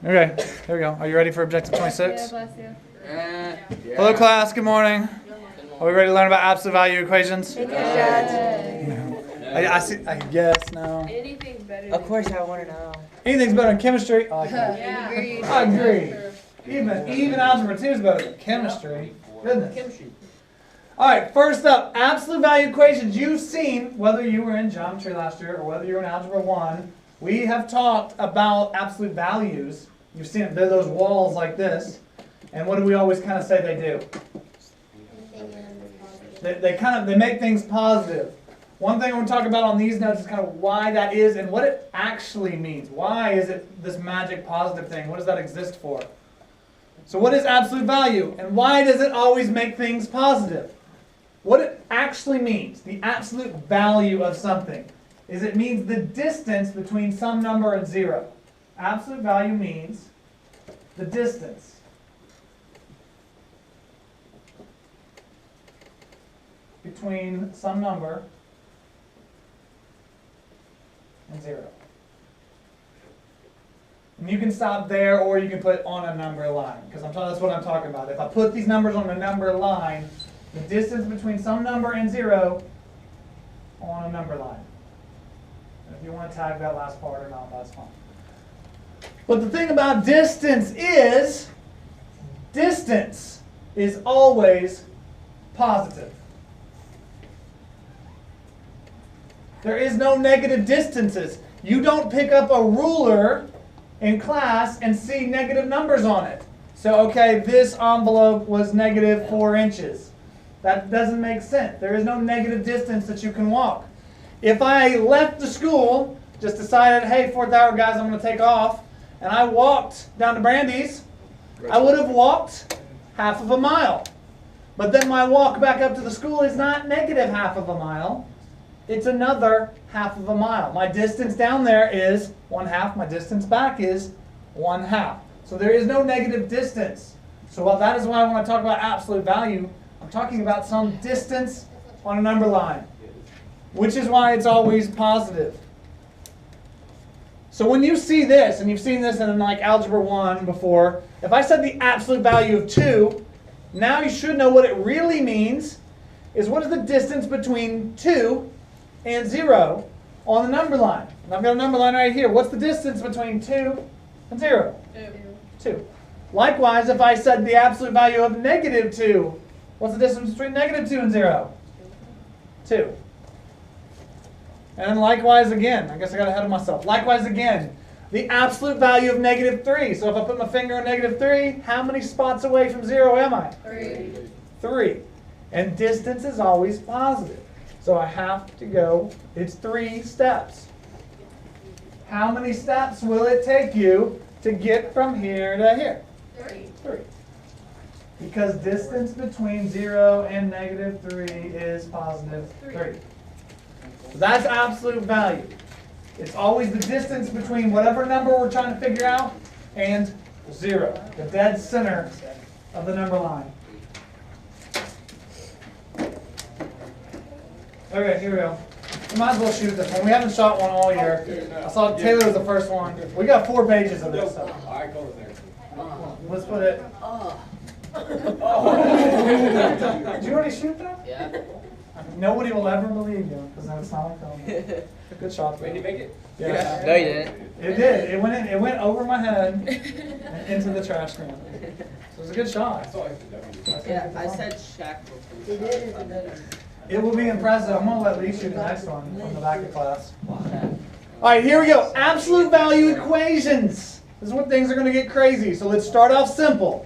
Okay, here we go. Are you ready for objective 26? Yeah, bless you. Yeah. Hello class, good morning. Are we ready to learn about absolute value equations? Yes. I see, I guess, no. Anything's better. Of course, I want to know. Anything's better than chemistry. I like that. Yeah. Agreed. I agree. Even algebra 2 is better than chemistry. Goodness. All right, first up, absolute value equations. You've seen, whether you were in geometry last year or whether you were in algebra 1, we have talked about absolute values. You've seen it, they're those walls like this. And what do we always kind of say they do? They make things positive. One thing I want to talk about on these notes is kind of why that is and what it actually means. Why is it this magic positive thing? What does that exist for? So what is absolute value? And why does it always make things positive? What it actually means, the absolute value of something, is it means the distance between some number and 0. Absolute value means the distance between some number and 0. And you can stop there, or you can put on a number line, because that's what I'm talking about. If I put these numbers on a number line, the distance between some number and 0 on a number line. And if you want to tag that last part or not, that's fine. But the thing about distance is always positive. There is no negative distances. You don't pick up a ruler in class and see negative numbers on it. So, okay, this envelope was negative 4 inches. That doesn't make sense. There is no negative distance that you can walk. If I left the school, just decided, hey, 4th hour guys, I'm going to take off, and I walked down to Brandy's, I would have walked half of a mile. But then my walk back up to the school is not negative half of a mile. It's another half of a mile. My distance down there is 1/2. My distance back is 1/2. So there is no negative distance. So that is why when I talk about absolute value, I'm talking about some distance on a number line, which is why it's always positive. So when you see this, and you've seen this in like Algebra 1 before, if I said the absolute value of 2, now you should know what it really means is what is the distance between 2 and 0 on the number line. And I've got a number line right here. What's the distance between 2 and 0? 2. Likewise, if I said the absolute value of negative 2, what's the distance between negative 2 and 0? 2. And likewise again, I guess I got ahead of myself. Likewise again, the absolute value of negative 3. So if I put my finger on negative 3, how many spots away from 0 am I? 3. 3. And distance is always positive. So I have to go, it's 3 steps. How many steps will it take you to get from here to here? 3. Because distance between 0 and negative 3 is positive 3. So that's absolute value. It's always the distance between whatever number we're trying to figure out and 0, the dead center of the number line. Okay, here we go. We might as well shoot this one. We haven't shot one all year. I saw Taylor was the first one. We got 4 pages of this stuff. Let's put it. Did you already shoot that? Yeah. Nobody will ever believe you because that's not like film. Good shot. Did you make it? Yeah. No, you didn't. It did. It went in. It went over my head and into the trash can. So it was a good shot. Yeah, I said Shaq. It will be impressive. I'm gonna let Lee shoot the next one from the back of class. All right, here we go. Absolute value equations. This is when things are going to get crazy. So let's start off simple,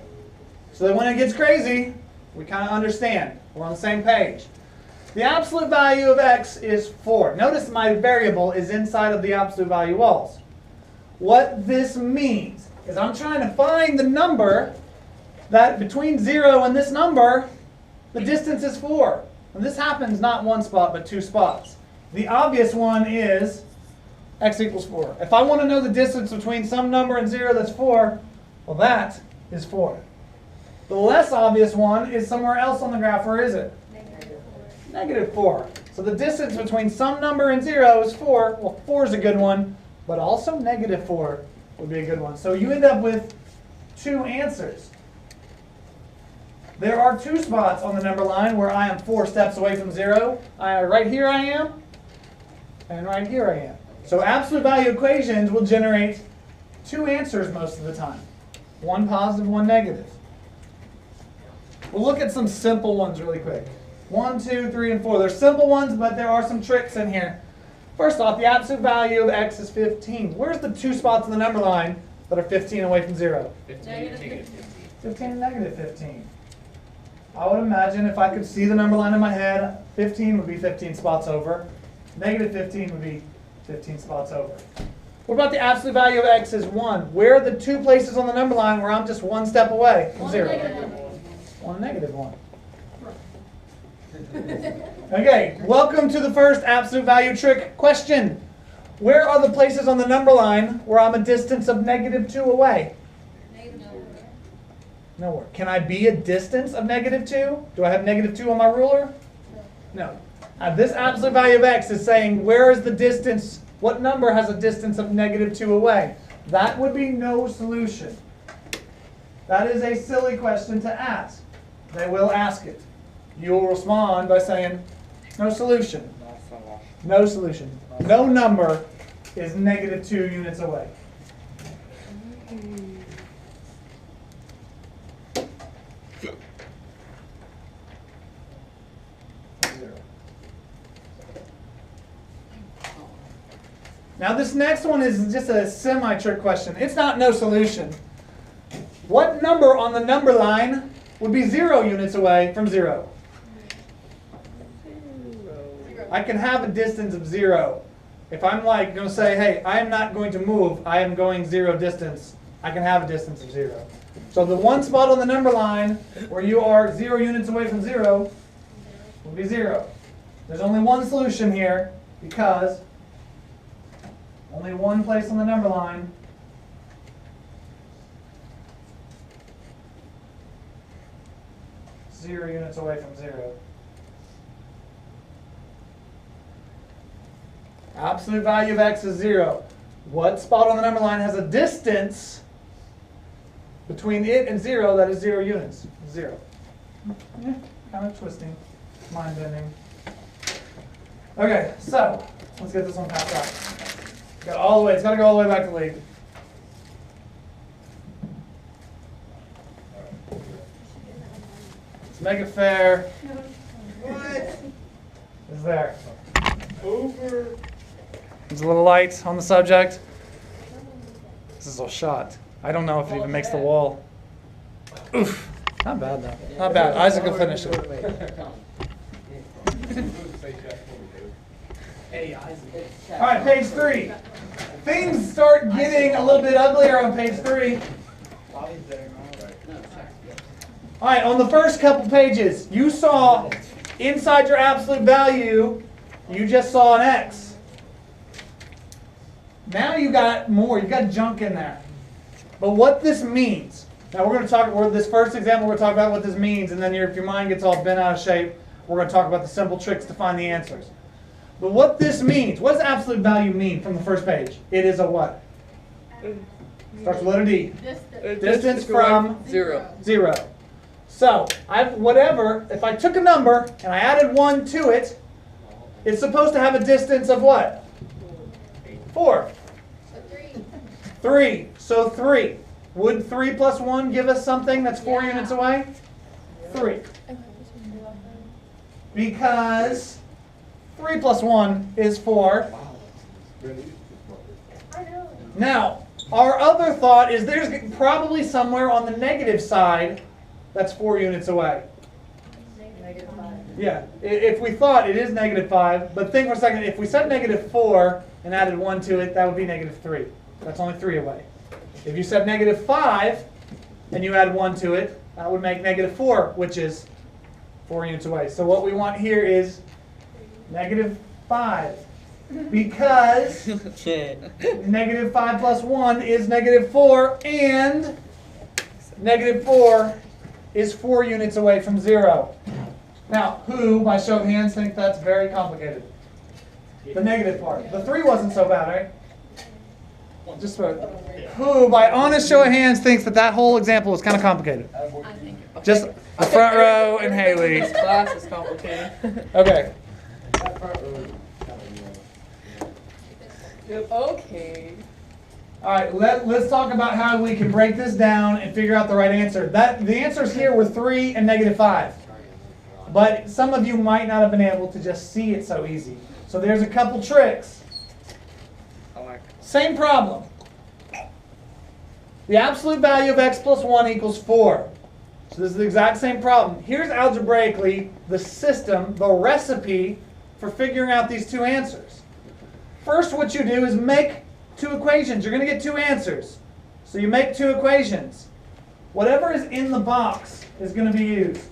so that when it gets crazy, we kind of understand. We're on the same page. The absolute value of x is 4. Notice my variable is inside of the absolute value walls. What this means is I'm trying to find the number that between 0 and this number, the distance is 4. And this happens not 1 spot, but 2 spots. The obvious one is x equals 4. If I want to know the distance between some number and 0 that's 4, well, that is 4. The less obvious one is somewhere else on the graph. Where is it? Negative 4. So the distance between some number and 0 is 4. Well, 4 is a good one, but also negative 4 would be a good one. So you end up with two answers. There are two spots on the number line where I am 4 steps away from 0. Right here I am, and right here I am. So absolute value equations will generate two answers most of the time. One positive, one negative. We'll look at some simple ones really quick. 1, 2, 3, and 4. They're simple ones, but there are some tricks in here. First off, the absolute value of x is 15. Where's the two spots on the number line that are 15 away from 0? 15 and negative 15. 15 and negative 15. I would imagine if I could see the number line in my head, 15 would be 15 spots over. Negative 15 would be 15 spots over. What about the absolute value of x is 1? Where are the two places on the number line where I'm just 1 step away from 0? 1 negative 1. Okay, welcome to the first absolute value trick question. Where are the places on the number line where I'm a distance of negative 2 away? Nowhere. Can I be a distance of negative 2? Do I have negative 2 on my ruler? No. This absolute value of x is saying where is the distance, what number has a distance of negative 2 away? That would be no solution. That is a silly question to ask. They will ask it. You will respond by saying no solution. No solution. No number is negative 2 units away. Now this next one is just a semi-trick question. It's not no solution. What number on the number line would be 0 units away from 0? I can have a distance of 0. If I'm like going to say, hey, I am not going to move, I am going 0 distance, I can have a distance of 0. So the one spot on the number line where you are 0 units away from 0 will be 0. There's only one solution here because only one place on the number line is 0 units away from 0. Absolute value of x is 0. What spot on the number line has a distance between it and 0 that is 0 units? 0. Yeah, kind of twisting, mind bending. Okay, so let's get this one passed out. Got all the way. It's got to go all the way back to league. Let's make it fair. What? Is there? Over. There's a little light on the subject. This is a shot. I don't know if it even makes the wall. Oof. Not bad though. Not bad. Isaac will finish it. All right, page 3. Things start getting a little bit uglier on page 3. All right, on the first couple pages, you saw inside your absolute value, you just saw an x. Now you got more. You got junk in there. But what this means, now we're going to talk, this first example, we're going to talk about what this means, and then if your mind gets all bent out of shape, we're going to talk about the simple tricks to find the answers. But what this means, what does absolute value mean from the first page? It is a what? Starts with letter D. Distance from 0. 0. So, if I took a number and I added 1 to it, it's supposed to have a distance of what? 4. 3. So 3. Would 3 plus 1 give us something that's 4 units away? 3. Because 3 plus 1 is 4. Now, our other thought is there's probably somewhere on the negative side that's 4 units away. Yeah, if we thought it is negative 5, but think for a second, if we said negative 4 and added 1 to it, that would be negative 3. That's only 3 away. If you said negative 5 and you add 1 to it, that would make negative 4, which is 4 units away. So what we want here is negative 5. Because negative 5 plus 1 is negative 4, and negative 4 is 4 units away from 0. Now, who, by show of hands, think that's very complicated? The negative part. The 3 wasn't so bad, right? Just who, by honest show of hands, thinks that whole example is kind of complicated? Just the front row and Haley. This class is complicated. Okay. Okay. All right, let's talk about how we can break this down and figure out the right answer. The answers here were 3 and -5. But some of you might not have been able to just see it so easy. So there's a couple tricks. Same problem. The absolute value of x plus 1 equals 4. So this is the exact same problem. Here's algebraically the system, the recipe for figuring out these two answers. First, what you do is make two equations. You're going to get two answers. So you make two equations. Whatever is in the box is going to be used.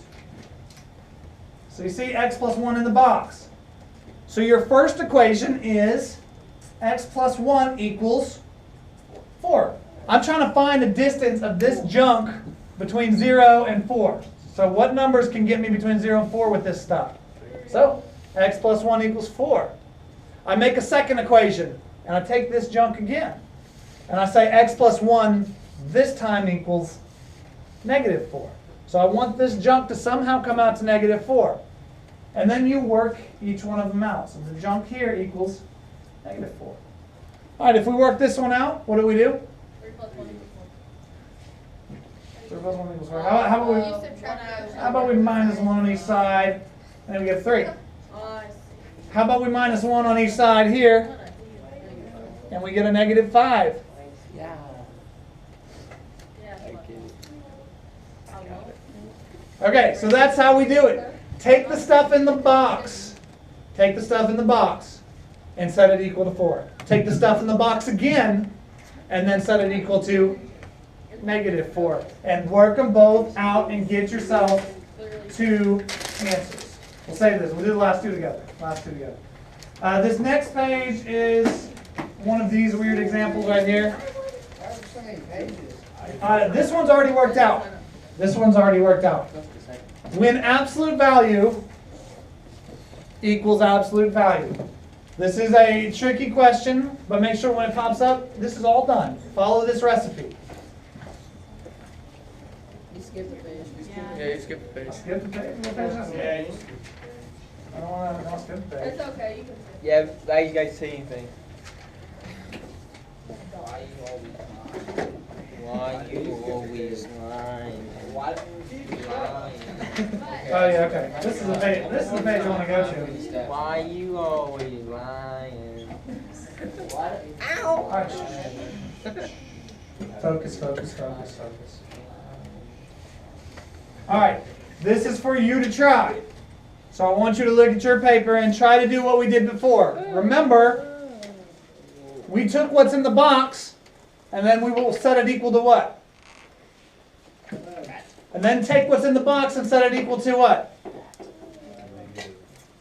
So you see x plus 1 in the box. So your first equation is x plus 1 equals 4. I'm trying to find the distance of this junk between 0 and 4. So what numbers can get me between 0 and 4 with this stuff? So x plus 1 equals 4. I make a second equation, and I take this junk again. And I say x plus 1 this time equals -4. So I want this junk to somehow come out to -4. And then you work each one of them out. So the junk here equals -4. All right, if we work this one out, what do we do? 3 plus 1 equals 4. 3 plus 1 equals 4. How about we minus 1 on each side, and then we get 3. How about we minus 1 on each side here, and we get a -5. Yeah. Okay, so that's how we do it. Take the stuff in the box. Take the stuff in the box and set it equal to 4. Take the stuff in the box again and then set it equal to -4. And work them both out and get yourself two answers. We'll save this. We'll do the last two together. This next page is one of these weird examples right here. This one's already worked out. When absolute value equals absolute value. This is a tricky question, but make sure when it pops up, this is all done. Follow this recipe. You skipped the page. Yeah, you skipped the page. Skip the page? What page is it? I don't want to skip the page. It's okay, you can say. Yeah, now you guys say anything. Why you always lying? Oh yeah, okay. This is the page. This is the page I want to go to. Why you always lying? All right. Focus. All right. This is for you to try. So I want you to look at your paper and try to do what we did before. Remember, we took what's in the box, and then we will set it equal to what? And then take what's in the box and set it equal to what?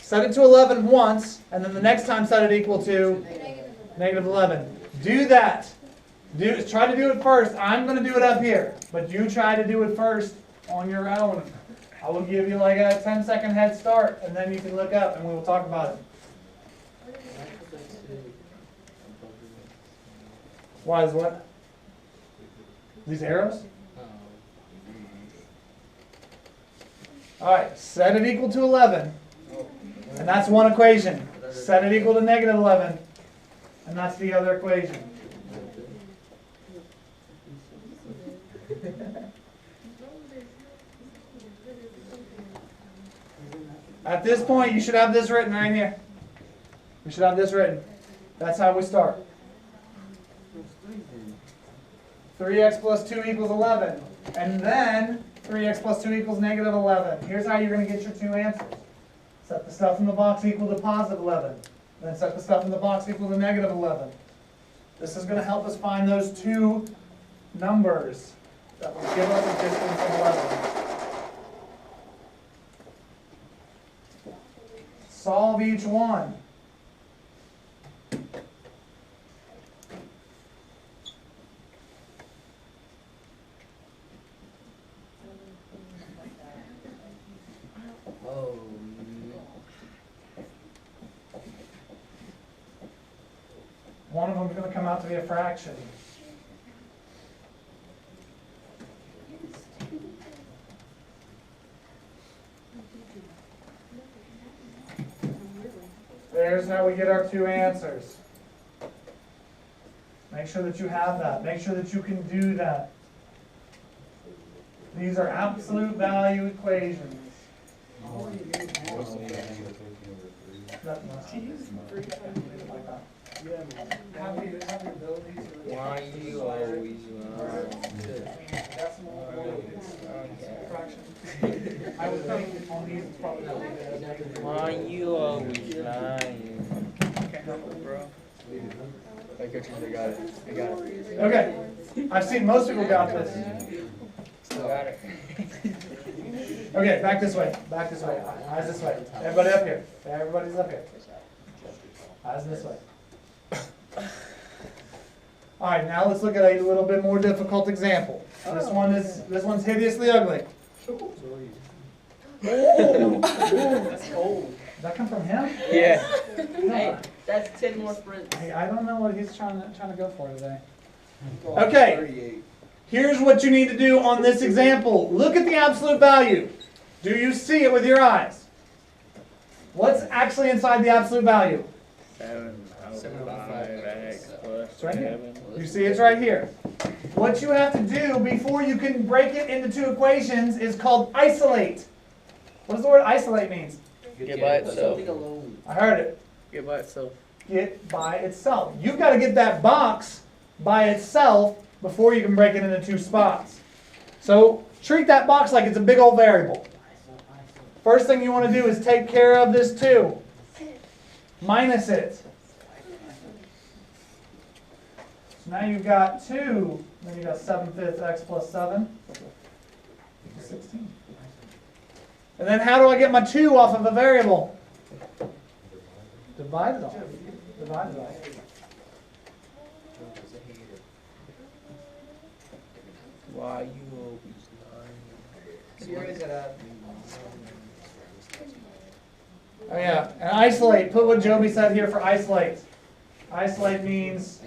Set it to 11 once, and then the next time set it equal to -11. Do that. Try to do it first. I'm going to do it up here, but you try to do it first on your own. I will give you like a 10-second head start, and then you can look up and we will talk about it. Why is what? These arrows? All right, set it equal to 11. And that's one equation. Set it equal to -11. And that's the other equation. At this point, you should have this written right here. You should have this written. That's how we start. 3x plus 2 equals 11. And then 3x plus 2 equals -11. Here's how you're going to get your two answers. Set the stuff in the box equal to +11. Then set the stuff in the box equal to -11. This is going to help us find those two numbers that will give us a distance of 11. Solve each one. one of them is going to come out to be a fraction. There's how we get our two answers. Make sure that you have that. Make sure that you can do that. These are absolute value equations. Why you always lying? I would think on these it's probably not. Why you always lying? I got it. I got it. Okay, I've seen most people got this. Still got it. Okay, back this way. Back this way. Eyes this way. Everybody up here. Everybody's up here. Eyes this way. All right, now let's look at a little bit more difficult example. This one's hideously ugly. That's old. Did that come from him? Yeah. Hey, that's 10 more sprints. Hey, I don't know what he's trying to go for today. Okay. Here's what you need to do on this example. Look at the absolute value. Do you see it with your eyes? What's actually inside the absolute value? 7/5x plus It's right here. 7. You see it's right here. What you have to do before you can break it into two equations is called isolate. What does the word isolate means? Get by itself. I heard it. Get by itself. Get by itself. You've got to get that box by itself before you can break it into two spots. So treat that box like it's a big old variable. First thing you want to do is take care of this 2. Minus it. So now you've got 2, then you've got 7/5 x plus 7. 16. And then how do I get my 2 off of a variable? Divide it off. Divide it off. Why you always lying? Where is it at? Oh yeah, and isolate. Put what Joby said here for isolate. Isolate means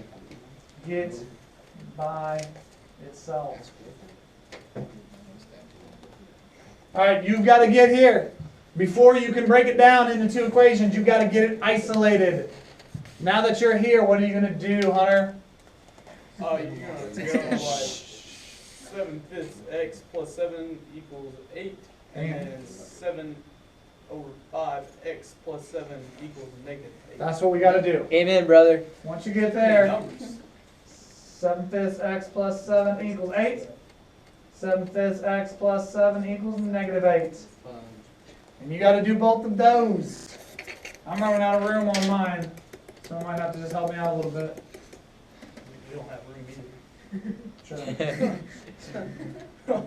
get by itself. All right, you've got to get here. Before you can break it down into two equations, you've got to get it isolated. Now that you're here, what are you going to do, Hunter? Oh, you're gonna go like 7/5 x plus 7 equals 8, and then 7/5 x plus 7 equals -8. That's what we got to do. Amen, brother. Once you get there, Numbers. 7/5 x plus 7 equals 8. 7/5 x plus 7 equals -8. And you got to do both of those. I'm running out of room on mine, so I might have to just help me out a little bit. You don't have room either. Sure.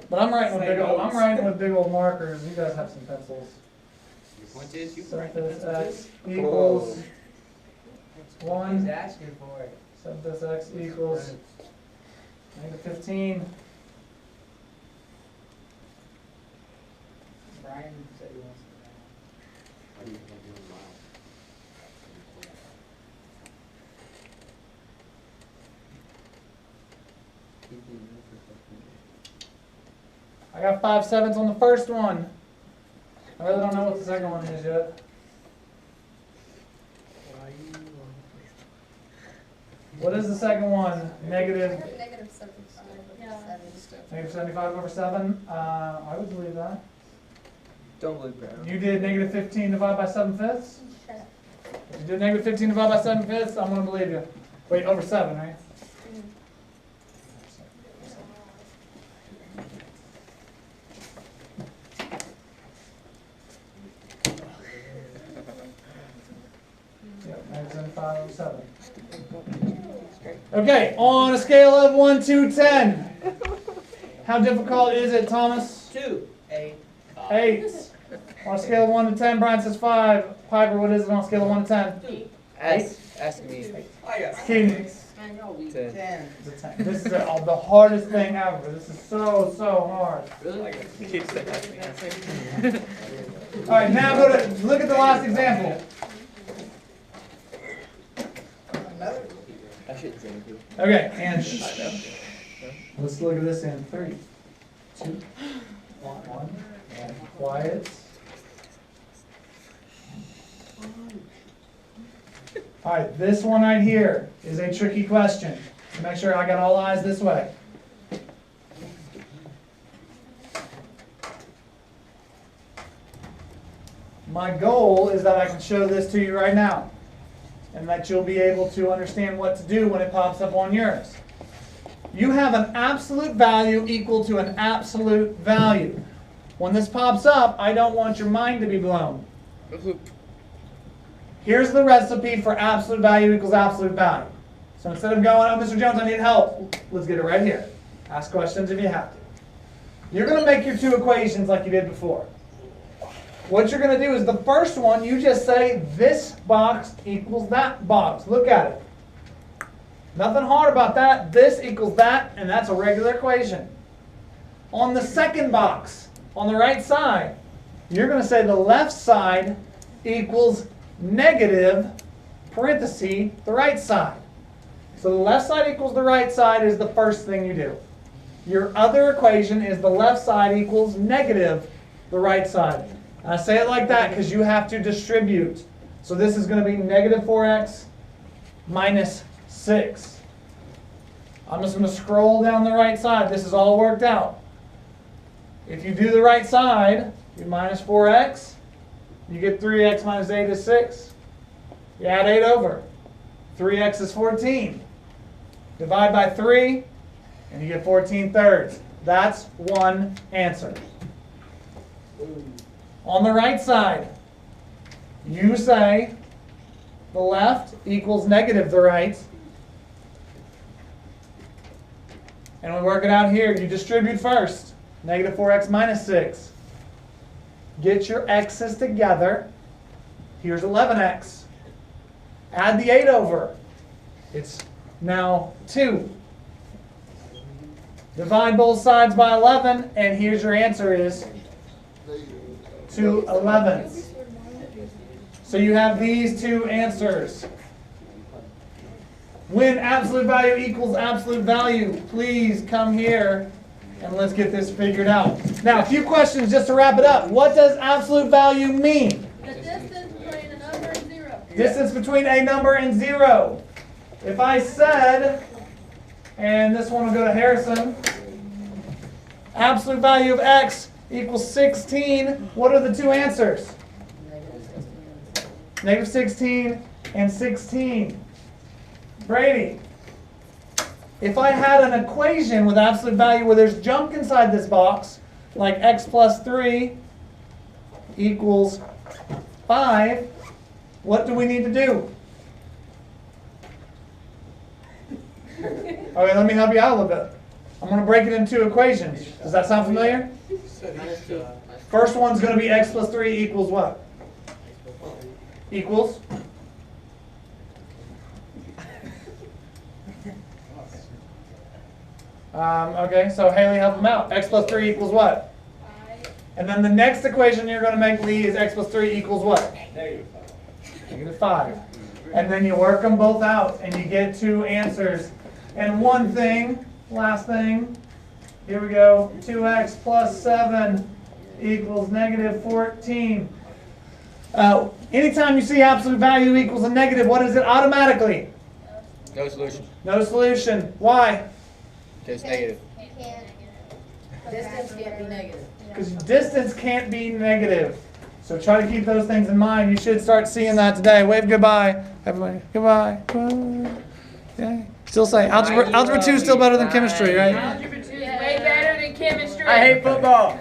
But I'm writing with big old markers. You guys have some pencils. Your point is, you 7/5 x equals 1. He's asking for it. 7/5 x equals -15. Brian said he wants to. I got 5 7s on the first one. I really don't know what the second one is yet. What is the second one? Negative -75/7. I would believe that. Don't believe Brown. You did -15 divided by 7/5. If you did -15 divided by 7/5, I'm going to believe you. Wait, over 7, right? Yep, -75/7. Okay, on a scale of 1 to 10, how difficult is it, Thomas? 2. 8. 8. On a scale of 1 to 10, Brian says 5. Piper, what is it on a scale of 1 to 10? Ask me. I got Keaton. 10. It's a 10. This is the hardest thing ever. This is so hard. Really? All right, now look at the last example. I shouldn't say anything. Okay, and let's look at this in 3, 2, 1, and quiet. All right, this one right here is a tricky question. Make sure I got all eyes this way. My goal is that I can show this to you right now, and that you'll be able to understand what to do when it pops up on yours. You have an absolute value equal to an absolute value. When this pops up, I don't want your mind to be blown. Here's the recipe for absolute value equals absolute value. So instead of going, oh, Mr. Jones, I need help, let's get it right here. Ask questions if you have to. You're going to make your two equations like you did before. What you're going to do is the first one, you just say this box equals that box. Look at it. Nothing hard about that. This equals that, and that's a regular equation. On the second box, on the right side, you're going to say the left side equals negative, parenthesis, the right side. So the left side equals the right side is the first thing you do. Your other equation is the left side equals negative, the right side. I say it like that because you have to distribute. So this is going to be negative 4x minus 6. I'm just going to scroll down the right side. This is all worked out. If you do the right side, you minus 4x. You get 3x minus 8 is 6. You add 8 over. 3x is 14. Divide by 3, and you get 14 thirds. That's one answer. On the right side, you say the left equals negative the right. And we work it out here. You distribute first. Negative 4x minus 6. Get your x's together. Here's 11x. Add the 8 over. It's now 2. Divide both sides by 11, and here's your answer is 2 11ths. So you have these two answers. When absolute value equals absolute value, please come here and let's get this figured out. Now, a few questions just to wrap it up. What does absolute value mean? The distance between a number and 0. Distance between a number and 0. If I said, and this one will go to Harrison, absolute value of x equals 16, what are the two answers? Negative 16 and 16. Brady, if I had an equation with absolute value where there's junk inside this box, like x plus 3 equals 5, what do we need to do? Okay, let me help you out a little bit. I'm going to break it into equations. Does that sound familiar? First one's going to be x plus 3 equals what? Equals? Okay, so Haley, help them out. X plus 3 equals what? 5. And then the next equation you're going to make, Lee, is x plus 3 equals what? Negative 5. And then you work them both out, and you get two answers. And one thing, last thing, here we go. 2x plus 7 equals negative 14. Anytime you see absolute value equals a negative, what is it automatically? No solution. No solution. Why? Just negative. Distance can't be negative. Because distance can't be negative. So try to keep those things in mind. You should start seeing that today. Wave goodbye, everybody. Goodbye. Goodbye. Okay. Still say algebra 2 is still better than chemistry, right? Algebra 2 is way better than chemistry. I hate football.